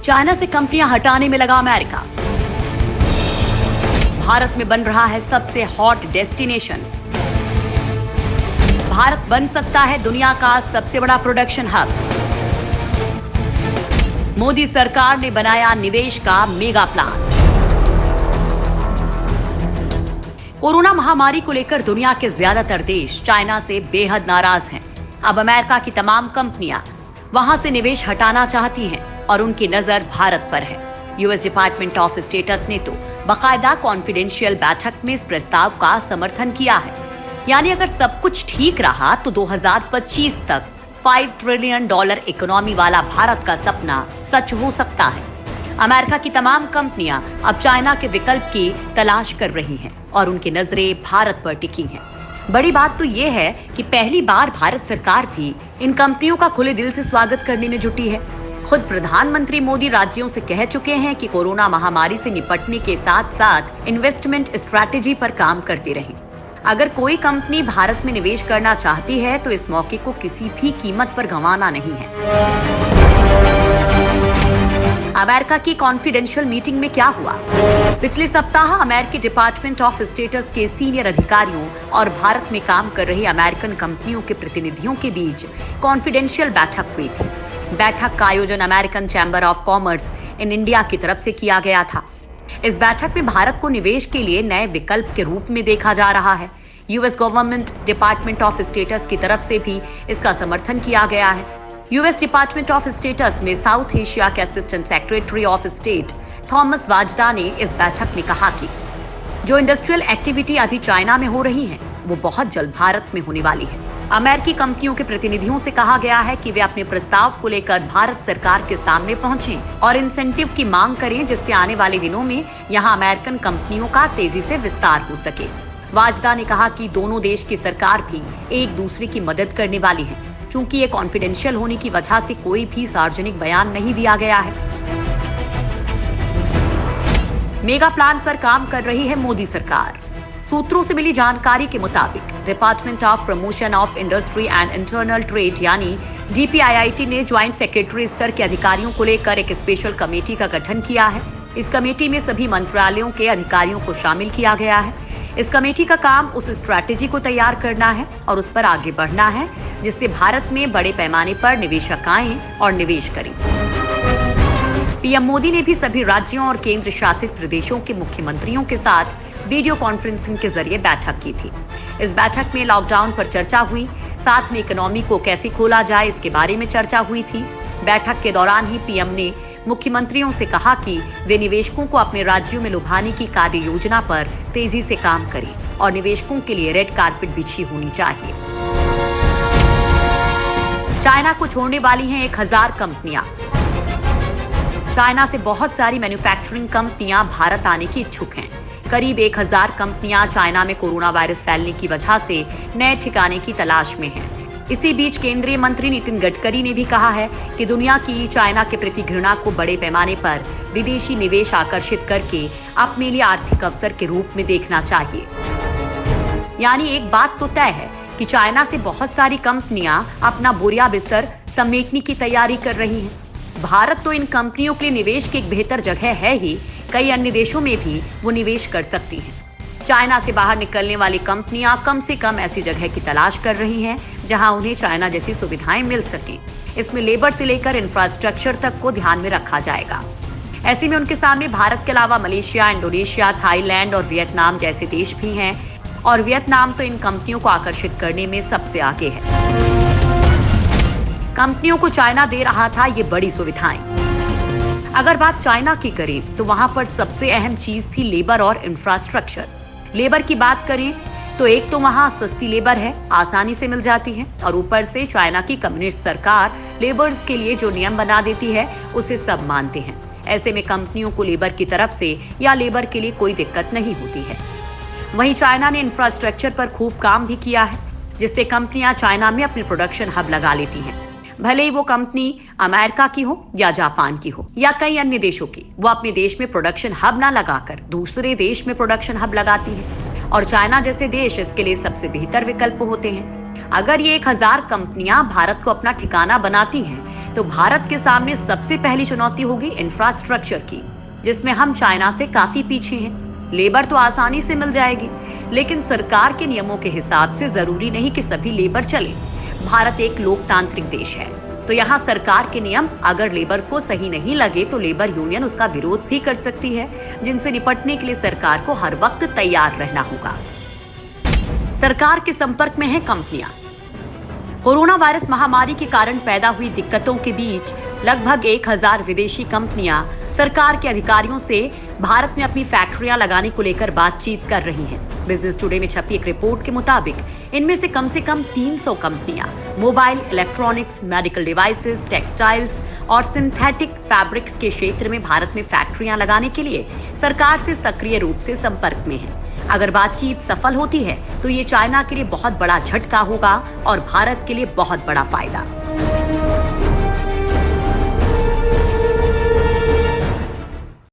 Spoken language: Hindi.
चाइना से कंपनियां हटाने में लगा अमेरिका। भारत में बन रहा है सबसे हॉट डेस्टिनेशन। भारत बन सकता है दुनिया का सबसे बड़ा प्रोडक्शन हब। मोदी सरकार ने बनाया निवेश का मेगा प्लान। कोरोना महामारी को लेकर दुनिया के ज्यादातर देश चाइना से बेहद नाराज हैं। अब अमेरिका की तमाम कंपनियां वहां से निवेश हटाना चाहती हैं और उनकी नजर भारत पर है। यूएस डिपार्टमेंट ऑफ स्टेटस ने तो बाकायदा कॉन्फिडेंशियल बैठक में इस प्रस्ताव का समर्थन किया है। यानी अगर सब कुछ ठीक रहा तो 2025 तक $5 ट्रिलियन इकोनॉमी वाला भारत का सपना सच हो सकता है। अमेरिका की तमाम कंपनियां अब चाइना के विकल्प की तलाश कर रही हैं और उनकी नजरें भारत पर टिकी हैं। बड़ी बात तो ये है कि पहली बार भारत सरकार भी इन कंपनियों का खुले दिल से स्वागत करने में जुटी है। खुद प्रधानमंत्री मोदी राज्यों से कह चुके हैं कि कोरोना महामारी से निपटने के साथ साथ इन्वेस्टमेंट स्ट्रैटेजी पर काम करते रहें। अगर कोई कंपनी भारत में निवेश करना चाहती है तो इस मौके को किसी भी कीमत पर गंवाना नहीं है। अमेरिका की कॉन्फिडेंशियल मीटिंग में क्या हुआ? पिछले सप्ताह अमेरिकी डिपार्टमेंट ऑफ स्टेटस के सीनियर अधिकारियों और भारत में काम कर रही अमेरिकन कंपनियों के प्रतिनिधियों के बीच कॉन्फिडेंशियल बैठक हुई थी। बैठक का आयोजन American chamber of commerce in India की तरफ से किया गया था। इस बैठक में भारत को निवेश के लिए नए विकल्प के रूप में देखा जा रहा है। US government department of states की तरफ से भी इसका समर्थन किया गया है। यूएस डिपार्टमेंट ऑफ स्टेटस में साउथ एशिया के assistant secretary of state Thomas Vajda ने इस बैठक में कहा कि जो इंडस्ट्रियल एक्टिविटी अभी चाइना में हो रही है वो बहुत जल्द भारत में होने वाली है। अमेरिकी कंपनियों के प्रतिनिधियों से कहा गया है कि वे अपने प्रस्ताव को लेकर भारत सरकार के सामने पहुंचें और इंसेंटिव की मांग करें, जिससे आने वाले दिनों में यहां अमेरिकन कंपनियों का तेजी से विस्तार हो सके। वाजदा ने कहा कि दोनों देश की सरकार भी एक दूसरे की मदद करने वाली है। चूंकि ये कॉन्फिडेंशियल होने की वजह से कोई भी सार्वजनिक बयान नहीं दिया गया है। मेगा प्लान पर काम कर रही है मोदी सरकार। सूत्रों से मिली जानकारी के मुताबिक department of promotion of industry and internal trade यानी DPIIT ने ज्वाइंट सेक्रेटरी स्तर के अधिकारियों को लेकर एक स्पेशल कमेटी का गठन किया है। इस कमेटी में सभी मंत्रालयों के अधिकारियों को शामिल किया गया है। इस कमेटी का काम उस स्ट्रैटेजी को तैयार करना है और उस पर आगे बढ़ना है जिससे भारत में बड़े पैमाने पर निवेशक आएं और निवेश करें। पीएम मोदी ने भी सभी राज्यों और केंद्र शासित प्रदेशों के मुख्यमंत्रियों के साथ वीडियो कॉन्फ्रेंसिंग के जरिए बैठक की थी। इस बैठक में लॉकडाउन पर चर्चा हुई, साथ में इकोनॉमी को कैसे खोला जाए इसके बारे में चर्चा हुई थी। बैठक के दौरान ही पीएम ने मुख्यमंत्रियों से कहा कि वे निवेशकों को अपने राज्यों में लुभाने की कार्य योजना पर तेजी से काम करें और निवेशकों के लिए रेड कारपेट बिछी होनी चाहिए। चाइना को छोड़ने वाली हैं 1000 कंपनियां। चाइना से बहुत सारी मैन्युफैक्चरिंग कंपनियां भारत आने की इच्छुक हैं। करीब 1000 कंपनियां चाइना में कोरोना वायरस फैलने की वजह से नए ठिकाने की तलाश में हैं। इसी बीच केंद्रीय मंत्री नितिन गडकरी ने भी कहा है कि दुनिया की चाइना के प्रति घृणा को बड़े पैमाने पर विदेशी निवेश आकर्षित करके अपने लिए आर्थिक अवसर के रूप में देखना चाहिए। यानी एक बात तो तय है कि चाइना से बहुत सारी कंपनियां अपना बोरिया बिस्तर समेटने की तैयारी कर रही हैं। भारत तो इन कंपनियों के लिए निवेश की एक बेहतर जगह है ही, कई अन्य देशों में भी वो निवेश कर सकती हैं। चाइना से बाहर निकलने वाली कंपनियां कम से कम ऐसी जगह की तलाश कर रही हैं जहां उन्हें चाइना जैसी सुविधाएं मिल सकें। इसमें लेबर से लेकर इंफ्रास्ट्रक्चर तक को ध्यान में रखा जाएगा। ऐसे में उनके सामने भारत के अलावा मलेशिया, इंडोनेशिया, थाईलैंड और वियतनाम जैसे देश भी हैं और वियतनाम तो इन कंपनियों को आकर्षित करने में सबसे आगे है। कंपनियों को चाइना दे रहा था ये बड़ी सुविधाएं। अगर बात चाइना की करें तो वहां पर सबसे अहम चीज थी लेबर और इंफ्रास्ट्रक्चर। लेबर की बात करें तो एक तो वहां सस्ती लेबर है, आसानी से मिल जाती है और ऊपर से चाइना की कम्युनिस्ट सरकार लेबर्स के लिए जो नियम बना देती है उसे सब मानते हैं। ऐसे में कंपनियों को लेबर की तरफ से या लेबर के लिए कोई दिक्कत नहीं होती है। वहीं चाइना ने इंफ्रास्ट्रक्चर पर खूब काम भी किया है, जिससे कंपनियां चाइना में अपने प्रोडक्शन हब लगा लेती हैं। भले ही वो कंपनी अमेरिका की हो या जापान की हो या कई अन्य देशों की, वो अपने देश में प्रोडक्शन हब ना लगाकर दूसरे देश में प्रोडक्शन हब लगाती है और चाइना जैसे देश इसके लिए सबसे बेहतर विकल्प होते हैं। अगर ये 1000 कंपनियां भारत को अपना ठिकाना बनाती हैं तो भारत के सामने सबसे पहली चुनौती होगी इंफ्रास्ट्रक्चर की, जिसमें हम चाइना से काफी पीछे हैं। लेबर तो आसानी से मिल जाएगी, लेकिन सरकार के नियमों के हिसाब से जरूरी नहीं कि सभी लेबर चले। भारत एक लोकतांत्रिक देश है, तो यहाँ सरकार के नियम अगर लेबर को सही नहीं लगे तो लेबर यूनियन उसका विरोध भी कर सकती है, जिनसे निपटने के लिए सरकार को हर वक्त तैयार रहना होगा। सरकार के संपर्क में है कंपनियां। कोरोना वायरस महामारी के कारण पैदा हुई दिक्कतों के बीच लगभग 1000 विदेशी कंपनियां सरकार के अधिकारियों से भारत में अपनी फैक्ट्रियां लगाने को लेकर बातचीत कर रही हैं। बिजनेस टुडे में छपी एक रिपोर्ट के मुताबिक इनमें से कम 300 कंपनियां mobile, electronics, medical devices, textiles और सिंथेटिक फैब्रिक्स के क्षेत्र में भारत में फैक्ट्रियां लगाने के लिए सरकार से सक्रिय रूप से संपर्क में हैं। अगर बातचीत सफल होती है तो ये चाइना के लिए बहुत बड़ा झटका होगा और भारत के लिए बहुत बड़ा फायदा।